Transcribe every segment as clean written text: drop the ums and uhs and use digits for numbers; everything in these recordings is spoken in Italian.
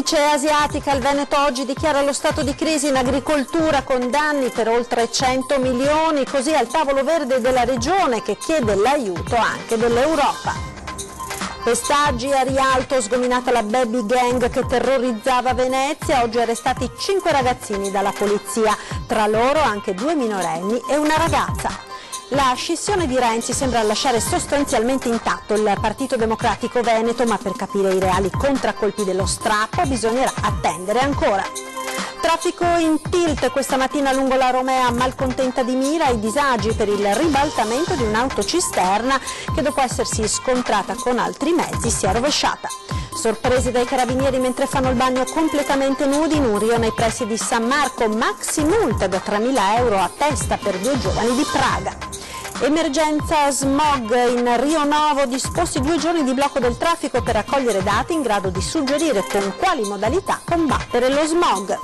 Cimice asiatica, il Veneto oggi dichiara lo stato di crisi in agricoltura con danni per oltre 100 milioni, così al tavolo verde della regione che chiede l'aiuto anche dell'Europa. Pestaggi a Rialto, sgominata la baby gang che terrorizzava Venezia, oggi arrestati 5 ragazzini dalla polizia, tra loro anche 2 minorenni e una ragazza. La scissione di Renzi sembra lasciare sostanzialmente intatto il Partito Democratico Veneto, ma per capire i reali contraccolpi dello strappo bisognerà attendere ancora. Traffico in tilt questa mattina lungo la Romea, malcontenta di Mira, i disagi per il ribaltamento di un'autocisterna che dopo essersi scontrata con altri mezzi si è rovesciata. Sorpresi dai carabinieri mentre fanno il bagno completamente nudi in un rio nei pressi di San Marco, maxi multa da 3.000 euro a testa per 2 giovani di Praga. Emergenza smog in Rio Novo, disposti 2 giorni di blocco del traffico per raccogliere dati in grado di suggerire con quali modalità combattere lo smog.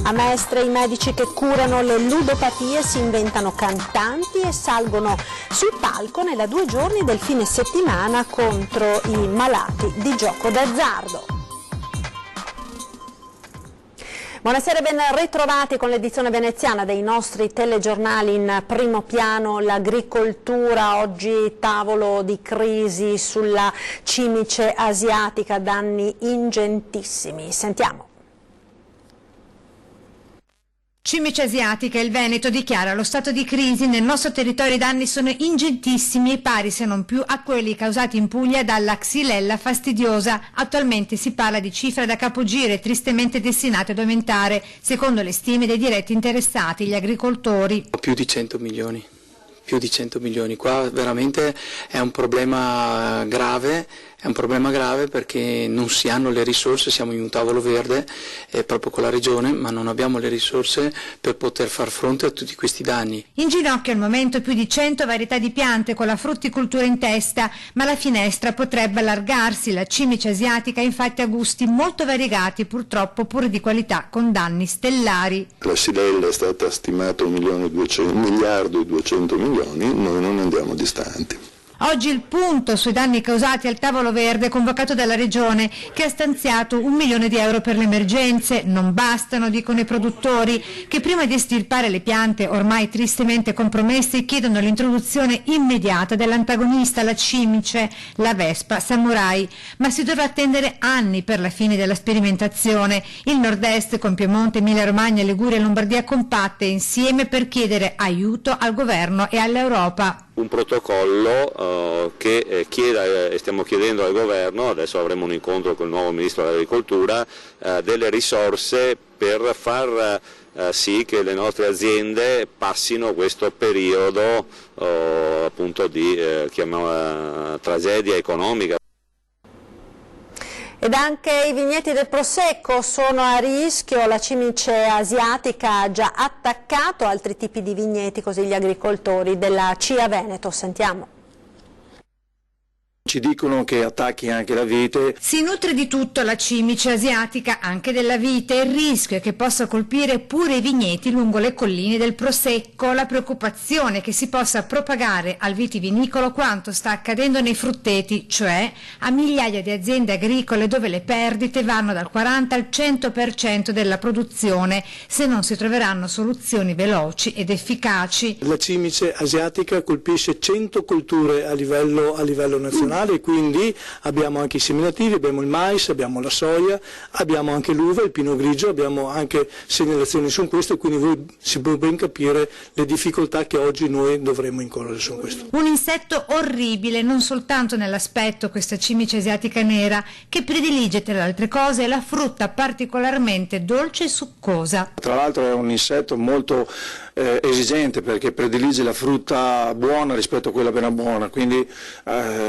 A Mestre i medici che curano le ludopatie si inventano cantanti e salgono sul palco nella 2 giorni del fine settimana contro i malati di gioco d'azzardo. Buonasera e ben ritrovati con l'edizione veneziana dei nostri telegiornali. In primo piano l'agricoltura, oggi tavolo di crisi sulla cimice asiatica, danni ingentissimi. Sentiamo. Cimice asiatica, il Veneto dichiara lo stato di crisi. Nel nostro territorio i danni sono ingentissimi e pari se non più a quelli causati in Puglia dalla xylella fastidiosa. Attualmente si parla di cifre da capogiro e tristemente destinate ad aumentare, secondo le stime dei diretti interessati, gli agricoltori. Più di 100 milioni. Più di 100 milioni, qua veramente è un problema grave perché non si hanno le risorse, siamo in un tavolo verde proprio con la regione, ma non abbiamo le risorse per poter far fronte a tutti questi danni. In ginocchio al momento più di 100 varietà di piante con la frutticoltura in testa, ma la finestra potrebbe allargarsi. La cimice asiatica infatti ha gusti molto variegati, purtroppo pur di qualità, con danni stellari. La xylella è stata stimata 1 miliardo e 200 milioni, noi non andiamo distanti. Oggi il punto sui danni causati al tavolo verde convocato dalla Regione, che ha stanziato 1 milione di euro per le emergenze. Non bastano, dicono i produttori, che prima di estirpare le piante ormai tristemente compromesse chiedono l'introduzione immediata dell'antagonista, la cimice, la vespa samurai. Ma si dovrà attendere anni per la fine della sperimentazione. Il nord-est, con Piemonte, Emilia-Romagna, Liguria e Lombardia compatte insieme per chiedere aiuto al governo e all'Europa. Un protocollo che stiamo chiedendo al governo, adesso avremo un incontro con il nuovo Ministro dell'Agricoltura, delle risorse per far sì che le nostre aziende passino questo periodo appunto di tragedia economica. Ed anche i vigneti del Prosecco sono a rischio, la cimice asiatica ha già attaccato altri tipi di vigneti, così gli agricoltori della CIA Veneto. Sentiamo. Ci dicono che attacchi anche la vite. Si nutre di tutto la cimice asiatica, anche della vite. Il rischio è che possa colpire pure i vigneti lungo le colline del Prosecco. La preoccupazione è che si possa propagare al vitivinicolo quanto sta accadendo nei frutteti, cioè a migliaia di aziende agricole dove le perdite vanno dal 40 al 100% della produzione se non si troveranno soluzioni veloci ed efficaci. La cimice asiatica colpisce 100 colture a livello nazionale. E quindi abbiamo anche i seminativi, abbiamo il mais, abbiamo la soia, abbiamo anche l'uva, il pino grigio, abbiamo anche segnalazioni su questo, quindi si può ben capire le difficoltà che oggi noi dovremo incorrere su questo. Un insetto orribile, non soltanto nell'aspetto, questa cimice asiatica nera, che predilige tra le altre cose la frutta particolarmente dolce e succosa. Tra l'altro è un insetto molto esigente perché predilige la frutta buona rispetto a quella meno buona, quindi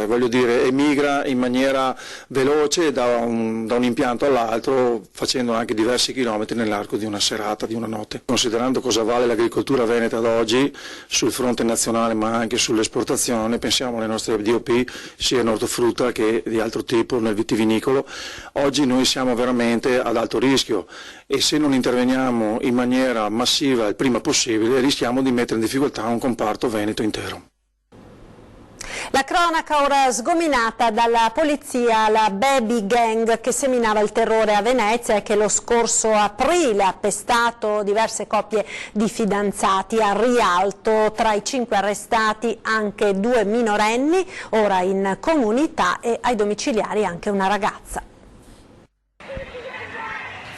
voglio dire emigra in maniera veloce da un impianto all'altro, facendo anche diversi chilometri nell'arco di una serata, di una notte. Considerando cosa vale l'agricoltura veneta ad oggi sul fronte nazionale ma anche sull'esportazione, pensiamo alle nostre DOP sia in ortofrutta che di altro tipo nel vitivinicolo. Oggi noi siamo veramente ad alto rischio e se non interveniamo in maniera massiva il prima possibile rischiamo di mettere in difficoltà un comparto veneto intero. La cronaca ora sgominata dalla polizia, la baby gang che seminava il terrore a Venezia e che lo scorso aprile ha pestato diverse coppie di fidanzati a Rialto. Tra i 5 arrestati anche 2 minorenni, ora in comunità, e ai domiciliari anche una ragazza.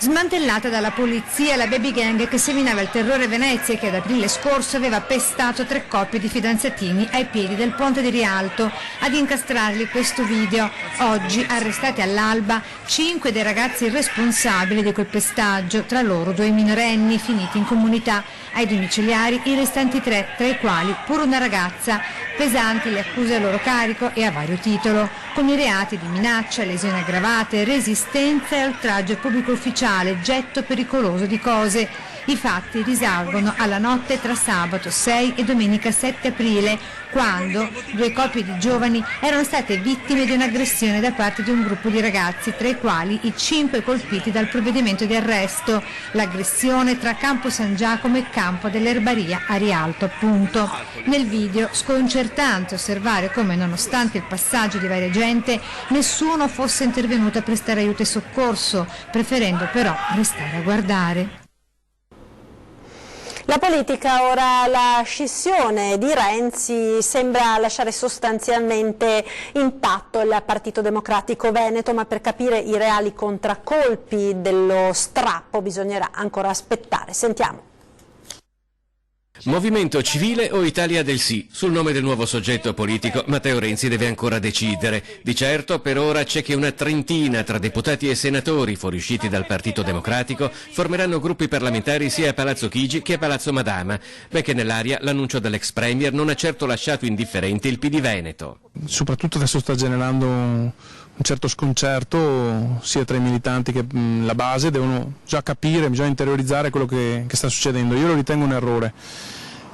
Smantellata dalla polizia la baby gang che seminava il terrore a Venezia e che ad aprile scorso aveva pestato 3 coppie di fidanzatini ai piedi del ponte di Rialto. Ad incastrarli questo video. Oggi arrestati all'alba 5 dei ragazzi responsabili di quel pestaggio, tra loro 2 minorenni finiti in comunità. Ai domiciliari i restanti 3, tra i quali pure una ragazza. Pesanti le accuse a loro carico e a vario titolo, con i reati di minaccia, lesioni aggravate, resistenza e oltraggio pubblico ufficiale, getto pericoloso di cose. I fatti risalgono alla notte tra sabato 6 e domenica 7 aprile, quando 2 coppie di giovani erano state vittime di un'aggressione da parte di un gruppo di ragazzi, tra i quali i 5 colpiti dal provvedimento di arresto. L'aggressione tra Campo San Giacomo e Campo dell'Erbaria a Rialto, appunto. Nel video sconcertante osservare come, nonostante il passaggio di varia gente, nessuno fosse intervenuto a prestare aiuto e soccorso, preferendo però restare a guardare. La politica ora, la scissione di Renzi sembra lasciare sostanzialmente intatto il Partito Democratico Veneto, ma per capire i reali contraccolpi dello strappo bisognerà ancora aspettare. Sentiamo. Movimento Civile o Italia del Sì? Sul nome del nuovo soggetto politico Matteo Renzi deve ancora decidere. Di certo per ora c'è che una trentina tra deputati e senatori fuoriusciti dal Partito Democratico formeranno gruppi parlamentari sia a Palazzo Chigi che a Palazzo Madama, benché nell'aria l'annuncio dell'ex premier non ha certo lasciato indifferente il PD Veneto. Soprattutto adesso sta generando un certo sconcerto sia tra i militanti che la base, devono già capire, bisogna interiorizzare quello che sta succedendo. Io lo ritengo un errore,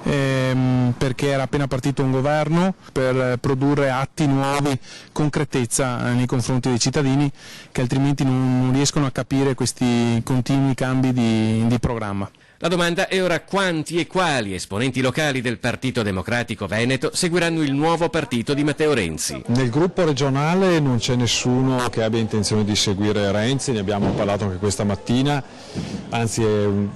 perché era appena partito un governo per produrre atti nuovi, concretezza nei confronti dei cittadini che altrimenti non riescono a capire questi continui cambi di programma. La domanda è ora quanti e quali esponenti locali del Partito Democratico Veneto seguiranno il nuovo partito di Matteo Renzi. Nel gruppo regionale non c'è nessuno che abbia intenzione di seguire Renzi, ne abbiamo parlato anche questa mattina, anzi il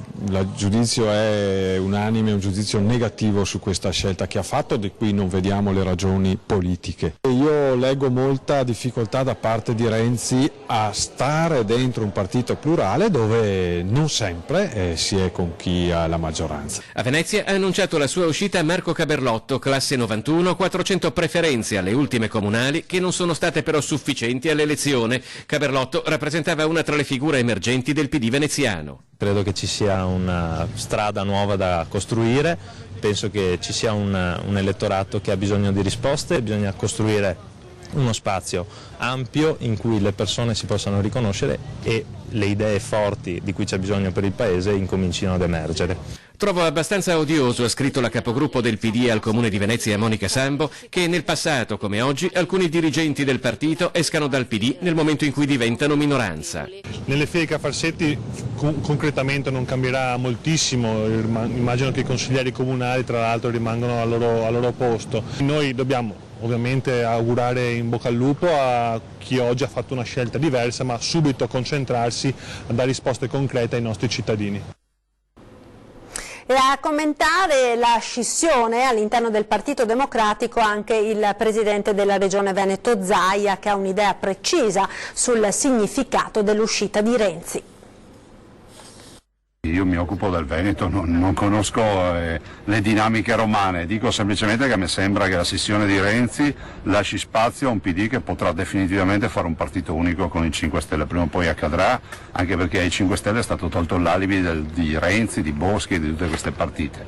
giudizio è unanime, un giudizio negativo su questa scelta che ha fatto, di cui non vediamo le ragioni politiche. Io leggo molta difficoltà da parte di Renzi a stare dentro un partito plurale dove non sempre si è con chi ha la maggioranza. A Venezia ha annunciato la sua uscita Marco Caberlotto, classe 91, 400 preferenze alle ultime comunali che non sono state però sufficienti all'elezione. Caberlotto rappresentava una tra le figure emergenti del PD veneziano. Credo che ci sia una strada nuova da costruire, penso che ci sia un elettorato che ha bisogno di risposte, bisogna costruire uno spazio ampio in cui le persone si possano riconoscere e le idee forti di cui c'è bisogno per il Paese incomincino ad emergere. Trovo abbastanza odioso, ha scritto la capogruppo del PD al Comune di Venezia Monica Sambo, che nel passato come oggi alcuni dirigenti del partito escano dal PD nel momento in cui diventano minoranza. Nelle file Cafarsetti concretamente non cambierà moltissimo, immagino che i consiglieri comunali tra l'altro rimangano al loro posto. Noi dobbiamo ovviamente augurare in bocca al lupo a chi oggi ha fatto una scelta diversa, ma subito concentrarsi a dare risposte concrete ai nostri cittadini. E a commentare la scissione all'interno del Partito Democratico anche il presidente della Regione Veneto Zaia, che ha un'idea precisa sul significato dell'uscita di Renzi. Io mi occupo del Veneto, non conosco le dinamiche romane, dico semplicemente che mi sembra che la scissione di Renzi lasci spazio a un PD che potrà definitivamente fare un partito unico con i 5 Stelle, prima o poi accadrà, anche perché ai 5 Stelle è stato tolto l'alibi di Renzi, di Boschi e di tutte queste partite.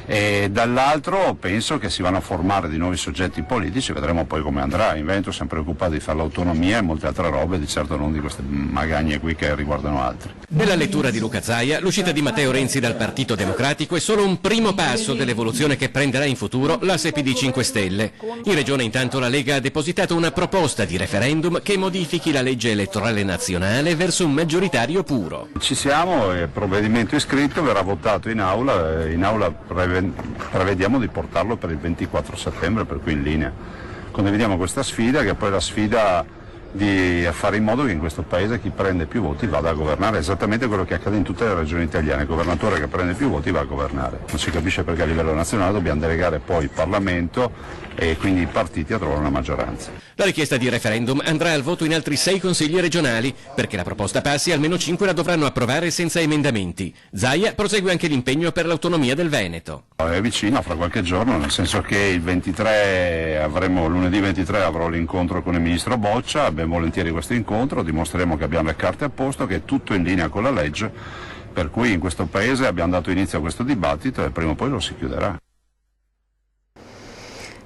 E dall'altro penso che si vanno a formare di nuovi soggetti politici, vedremo poi come andrà. In Veneto siamo preoccupati di fare l'autonomia e molte altre robe, di certo non di queste magagne qui che riguardano altri. Nella lettura di Luca Zaia, l'uscita di Matteo Renzi dal Partito Democratico è solo un primo passo dell'evoluzione che prenderà in futuro l'asse PD 5 Stelle. In Regione intanto la Lega ha depositato una proposta di referendum che modifichi la legge elettorale nazionale verso un maggioritario puro. Ci siamo, il provvedimento è scritto, verrà votato in aula prevediamo di portarlo per il 24 settembre, per cui in linea condividiamo questa sfida, che è poi la sfida di fare in modo che in questo paese chi prende più voti vada a governare, esattamente quello che accade in tutte le regioni italiane, il governatore che prende più voti va a governare. Non si capisce perché a livello nazionale dobbiamo delegare poi il Parlamento e quindi i partiti a trovare una maggioranza. La richiesta di referendum andrà al voto in altri 6 consigli regionali. Perché la proposta passi, almeno 5 la dovranno approvare senza emendamenti. Zaia prosegue anche l'impegno per l'autonomia del Veneto. È vicino, fra qualche giorno, nel senso che il 23 lunedì 23 avrò l'incontro con il ministro Boccia, abbiamo volentieri questo incontro, dimostreremo che abbiamo le carte a posto, che è tutto in linea con la legge, per cui in questo paese abbiamo dato inizio a questo dibattito e prima o poi lo si chiuderà.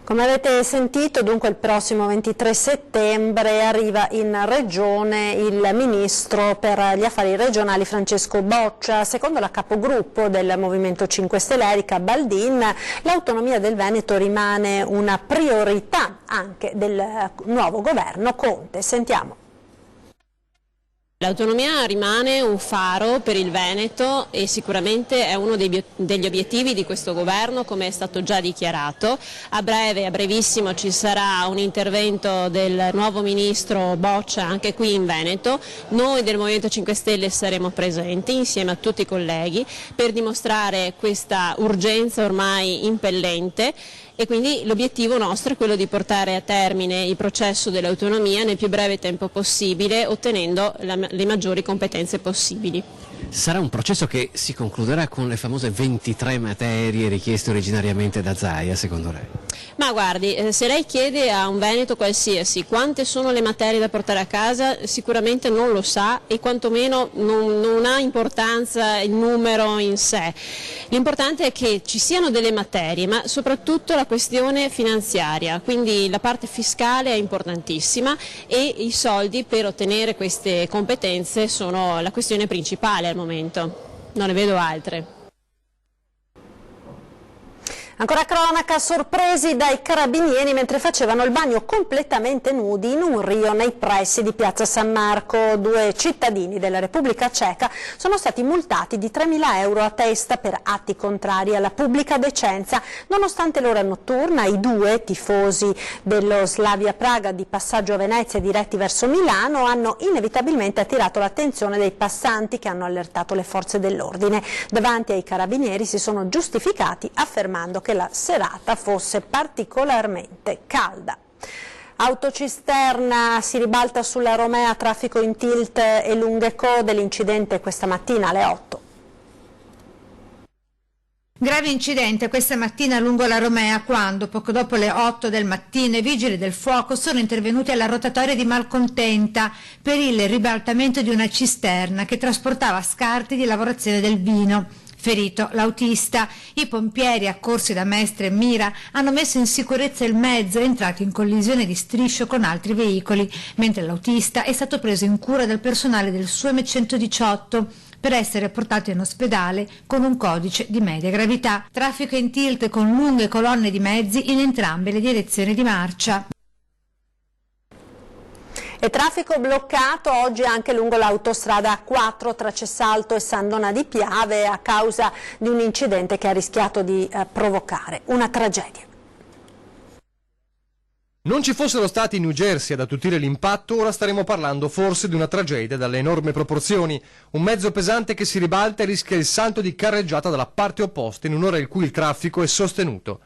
Come avete sentito, dunque il prossimo 23 settembre arriva in Regione il Ministro per gli Affari Regionali Francesco Boccia. Secondo la capogruppo del Movimento 5 Stelle Erika Baldin, l'autonomia del Veneto rimane una priorità anche del nuovo governo Conte. Sentiamo. L'autonomia rimane un faro per il Veneto e sicuramente è uno degli obiettivi di questo governo, come è stato già dichiarato. A brevissimo ci sarà un intervento del nuovo ministro Boccia anche qui in Veneto. Noi del Movimento 5 Stelle saremo presenti insieme a tutti i colleghi per dimostrare questa urgenza ormai impellente. E quindi l'obiettivo nostro è quello di portare a termine il processo dell'autonomia nel più breve tempo possibile, ottenendo le maggiori competenze possibili. Sarà un processo che si concluderà con le famose 23 materie richieste originariamente da Zaia, secondo lei? Ma guardi, se lei chiede a un veneto qualsiasi quante sono le materie da portare a casa, sicuramente non lo sa e quantomeno non ha importanza il numero in sé. L'importante è che ci siano delle materie, ma soprattutto la questione finanziaria, quindi la parte fiscale è importantissima e i soldi per ottenere queste competenze sono la questione principale al momento, non ne vedo altre. Ancora cronaca, sorpresi dai carabinieri mentre facevano il bagno completamente nudi in un rio nei pressi di Piazza San Marco. 2 cittadini della Repubblica Ceca sono stati multati di 3.000 euro a testa per atti contrari alla pubblica decenza. Nonostante l'ora notturna, i 2 tifosi dello Slavia Praga di passaggio a Venezia diretti verso Milano hanno inevitabilmente attirato l'attenzione dei passanti che hanno allertato le forze dell'ordine. Davanti ai carabinieri si sono giustificati affermando che la serata fosse particolarmente calda. Autocisterna si ribalta sulla Romea, traffico in tilt e lunghe code, l'incidente questa mattina alle 8. Grave incidente questa mattina lungo la Romea quando, poco dopo le 8 del mattino, i vigili del fuoco sono intervenuti alla rotatoria di Malcontenta per il ribaltamento di una cisterna che trasportava scarti di lavorazione del vino. Ferito l'autista, i pompieri accorsi da Mestre e Mira hanno messo in sicurezza il mezzo entrato in collisione di striscio con altri veicoli, mentre l'autista è stato preso in cura dal personale del SUEM 118 per essere portato in ospedale con un codice di media gravità. Traffico in tilt con lunghe colonne di mezzi in entrambe le direzioni di marcia. E traffico bloccato oggi anche lungo l'autostrada A4 tra Cessalto e San Donà di Piave a causa di un incidente che ha rischiato di provocare una tragedia. Non ci fossero stati in New Jersey ad attutire l'impatto, ora staremo parlando forse di una tragedia dalle enormi proporzioni. Un mezzo pesante che si ribalta e rischia il salto di carreggiata dalla parte opposta in un'ora in cui il traffico è sostenuto.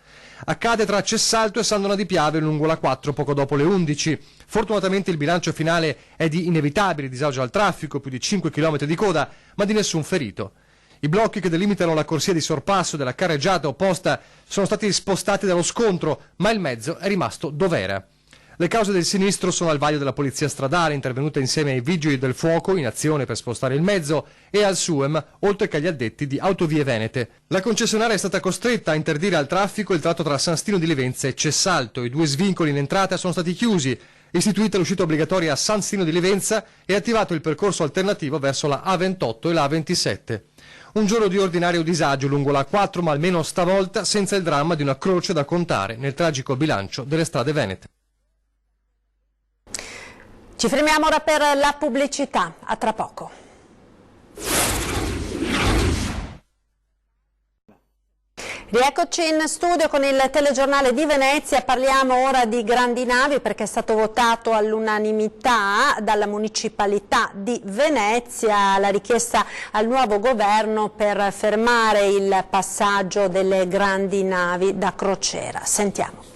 Accade tra Cessalto e San Donà di Piave lungo la 4 poco dopo le 11. Fortunatamente il bilancio finale è di inevitabile disagio al traffico, più di 5 km di coda, ma di nessun ferito. I blocchi che delimitano la corsia di sorpasso della carreggiata opposta sono stati spostati dallo scontro, ma il mezzo è rimasto dov'era. Le cause del sinistro sono al vaglio della polizia stradale, intervenuta insieme ai vigili del fuoco in azione per spostare il mezzo, e al SUEM, oltre che agli addetti di Autovie Venete. La concessionaria è stata costretta a interdire al traffico il tratto tra San Stino di Livenza e Cessalto. I 2 svincoli in entrata sono stati chiusi, istituita l'uscita obbligatoria a San Stino di Livenza e attivato il percorso alternativo verso la A28 e la A27. Un giorno di ordinario disagio lungo la A4, ma almeno stavolta senza il dramma di una croce da contare nel tragico bilancio delle strade venete. Ci fermiamo ora per la pubblicità, a tra poco. Rieccoci in studio con il telegiornale di Venezia, parliamo ora di grandi navi perché è stato votato all'unanimità dalla Municipalità di Venezia la richiesta al nuovo governo per fermare il passaggio delle grandi navi da crociera. Sentiamo.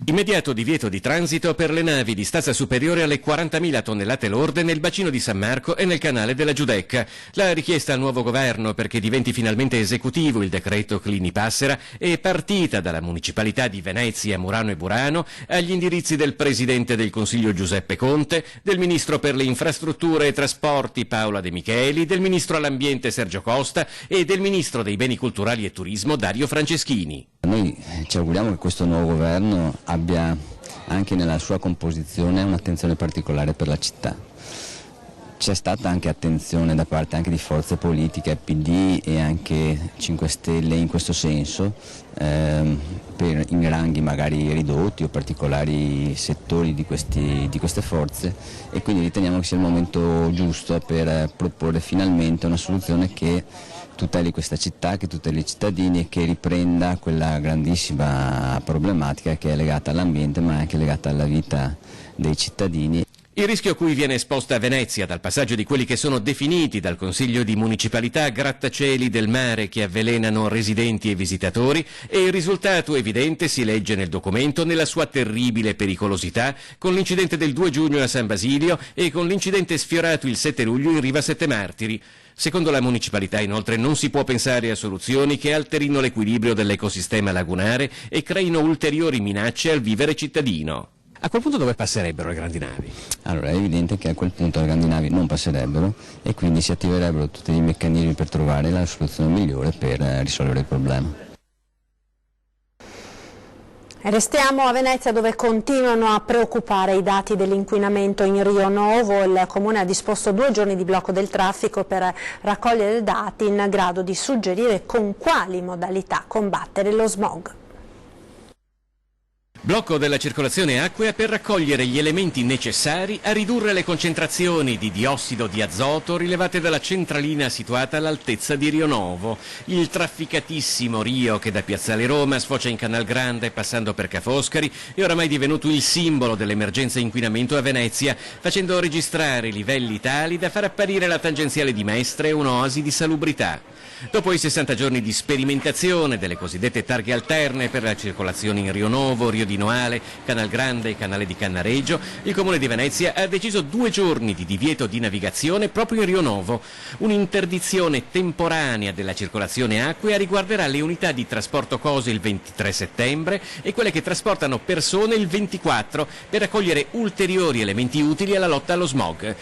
Immediato divieto di transito per le navi di stazza superiore alle 40.000 tonnellate lorde nel bacino di San Marco e nel canale della Giudecca. La richiesta al nuovo governo perché diventi finalmente esecutivo il decreto Clini-Passera è partita dalla Municipalità di Venezia, Murano e Burano agli indirizzi del Presidente del Consiglio Giuseppe Conte, del Ministro per le Infrastrutture e Trasporti Paola De Micheli, del Ministro all'Ambiente Sergio Costa e del Ministro dei Beni Culturali e Turismo Dario Franceschini. Noi ci auguriamo che questo nuovo governo abbia anche nella sua composizione un'attenzione particolare per la città. C'è stata anche attenzione da parte anche di forze politiche, PD e anche 5 Stelle in questo senso, in ranghi magari ridotti o particolari settori di queste forze, e quindi riteniamo che sia il momento giusto per proporre finalmente una soluzione che tuteli questa città, che tuteli i cittadini e che riprenda quella grandissima problematica che è legata all'ambiente ma anche legata alla vita dei cittadini. Il rischio a cui viene esposta Venezia dal passaggio di quelli che sono definiti dal Consiglio di Municipalità grattacieli del mare che avvelenano residenti e visitatori, e il risultato evidente si legge nel documento nella sua terribile pericolosità, con l'incidente del 2 giugno a San Basilio e con l'incidente sfiorato il 7 luglio in Riva Sette Martiri. Secondo la municipalità, inoltre, non si può pensare a soluzioni che alterino l'equilibrio dell'ecosistema lagunare e creino ulteriori minacce al vivere cittadino. A quel punto dove passerebbero le grandi navi? Allora, è evidente che a quel punto le grandi navi non passerebbero e quindi si attiverebbero tutti i meccanismi per trovare la soluzione migliore per risolvere il problema. Restiamo a Venezia, dove continuano a preoccupare i dati dell'inquinamento in Rio Novo. Il Comune ha disposto 2 giorni di blocco del traffico per raccogliere dati in grado di suggerire con quali modalità combattere lo smog. Blocco della circolazione acquea per raccogliere gli elementi necessari a ridurre le concentrazioni di diossido di azoto rilevate dalla centralina situata all'altezza di Rio Novo. Il trafficatissimo Rio, che da Piazzale Roma sfocia in Canal Grande passando per Ca' Foscari, è oramai divenuto il simbolo dell'emergenza inquinamento a Venezia, facendo registrare livelli tali da far apparire la tangenziale di Mestre un'oasi di salubrità. Dopo i 60 giorni di sperimentazione delle cosiddette targhe alterne per la circolazione in Rio Novo, Rio di Noale, Canal Grande e Canale di Cannareggio, il Comune di Venezia ha deciso 2 giorni di divieto di navigazione proprio in Rio Novo. Un'interdizione temporanea della circolazione acquea riguarderà le unità di trasporto cose il 23 settembre e quelle che trasportano persone il 24 per raccogliere ulteriori elementi utili alla lotta allo smog.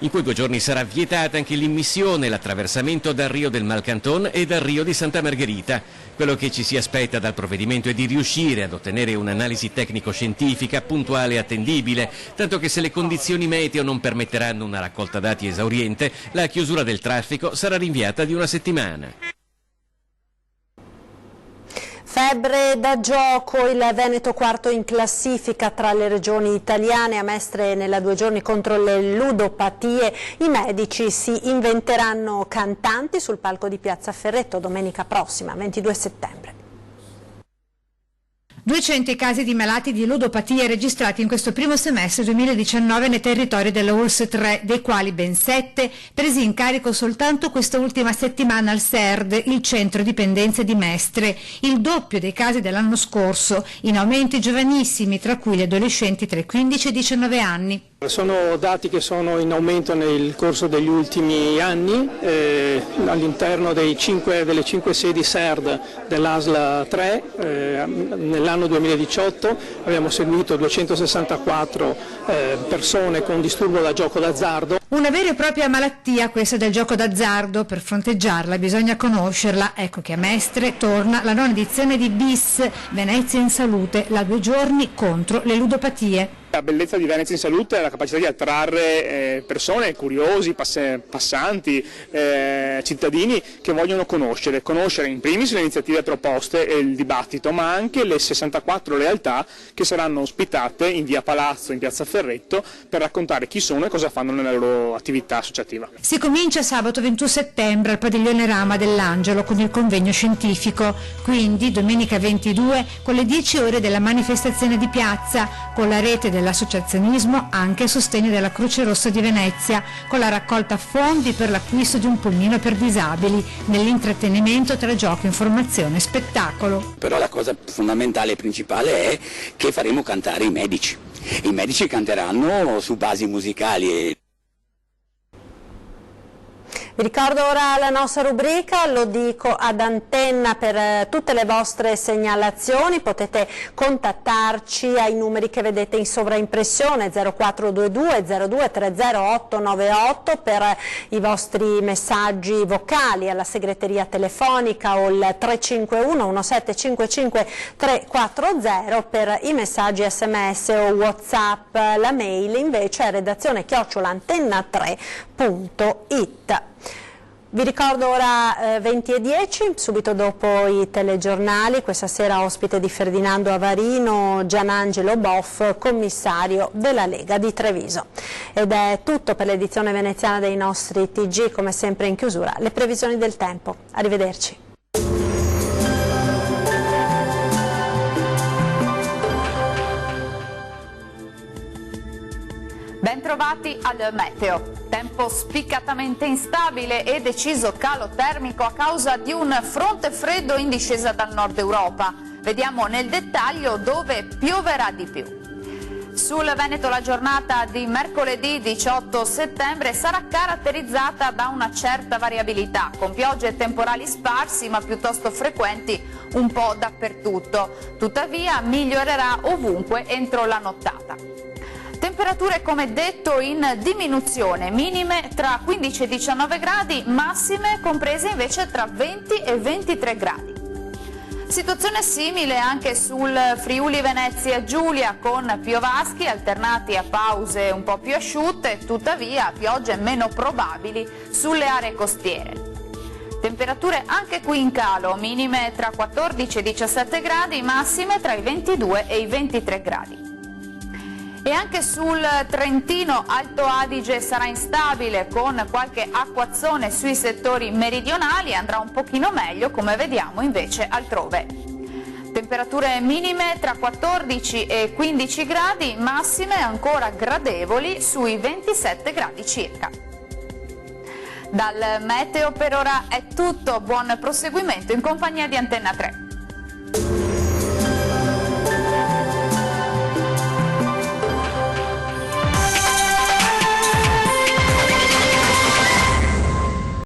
In quei 2 giorni sarà vietata anche l'immissione e l'attraversamento dal Rio del Malcanton e dal Rio di Santa Margherita. Quello che ci si aspetta dal provvedimento è di riuscire ad ottenere un'analisi tecnico-scientifica puntuale e attendibile, tanto che se le condizioni meteo non permetteranno una raccolta dati esauriente, la chiusura del traffico sarà rinviata di 1 settimana. Febbre da gioco, il Veneto quarto in classifica tra le regioni italiane, a Mestre nella 2 giorni contro le ludopatie. I medici si inventeranno cantanti sul palco di Piazza Ferretto domenica prossima, 22 settembre. 200 i casi di malati di ludopatie registrati in questo primo semestre 2019 nei territori della ULSS 3, dei quali ben 7 presi in carico soltanto questa ultima settimana al SERD, il centro dipendenze di Mestre, il doppio dei casi dell'anno scorso, in aumenti giovanissimi, tra cui gli adolescenti tra i 15 e i 19 anni. Sono dati che sono in aumento nel corso degli ultimi anni, all'interno delle 5 sedi SERD dell'ASL 3, nell'anno 2018 abbiamo seguito 264 persone con disturbo da gioco d'azzardo. Una vera e propria malattia questa del gioco d'azzardo, per fronteggiarla bisogna conoscerla. Ecco che a Mestre torna la 9ª edizione di BIS, Venezia in Salute, la 2 giorni contro le ludopatie. La bellezza di Venezia in salute è la capacità di attrarre persone, curiosi, passanti, cittadini che vogliono conoscere in primis le iniziative proposte e il dibattito, ma anche le 64 realtà che saranno ospitate in via Palazzo, in piazza Ferretto, per raccontare chi sono e cosa fanno nella loro attività associativa. Si comincia sabato 21 settembre al padiglione Rama dell'Angelo con il convegno scientifico, quindi domenica 22 con le 10 ore della manifestazione di piazza, con la rete dell'associazionismo anche a sostegno della Croce Rossa di Venezia, con la raccolta fondi per l'acquisto di un pulmino per disabili, nell'intrattenimento tra gioco, informazione e spettacolo. Però la cosa fondamentale e principale è che faremo cantare i medici. I medici canteranno su basi musicali. Vi ricordo ora la nostra rubrica, lo dico ad antenna per tutte le vostre segnalazioni, potete contattarci ai numeri che vedete in sovraimpressione 0422 0230 898 per i vostri messaggi vocali alla segreteria telefonica o il 351 1755 340 per i messaggi SMS o WhatsApp, la mail invece è redazione@antenna3.it. Vi ricordo ora 20:10, subito dopo i telegiornali, questa sera ospite di Ferdinando Avarino, Gianangelo Boff, commissario della Lega di Treviso. Ed è tutto per l'edizione veneziana dei nostri TG, come sempre in chiusura le previsioni del tempo. Arrivederci. Bentrovati al meteo. Tempo spiccatamente instabile e deciso calo termico a causa di un fronte freddo in discesa dal nord Europa. Vediamo nel dettaglio dove pioverà di più. Sul Veneto la giornata di mercoledì 18 settembre sarà caratterizzata da una certa variabilità, con piogge e temporali sparsi ma piuttosto frequenti un po' dappertutto. Tuttavia migliorerà ovunque entro la nottata. Temperature come detto in diminuzione, minime tra 15 e 19 gradi, massime comprese invece tra 20 e 23 gradi. Situazione simile anche sul Friuli Venezia Giulia, con piovaschi alternati a pause un po' più asciutte, tuttavia piogge meno probabili sulle aree costiere. Temperature anche qui in calo, minime tra 14 e 17 gradi, massime tra i 22 e i 23 gradi. E anche sul Trentino Alto Adige sarà instabile, con qualche acquazzone sui settori meridionali, andrà un pochino meglio come vediamo invece altrove. Temperature minime tra 14 e 15 gradi, massime ancora gradevoli sui 27 gradi circa. Dal meteo per ora è tutto, buon proseguimento in compagnia di Antenna 3.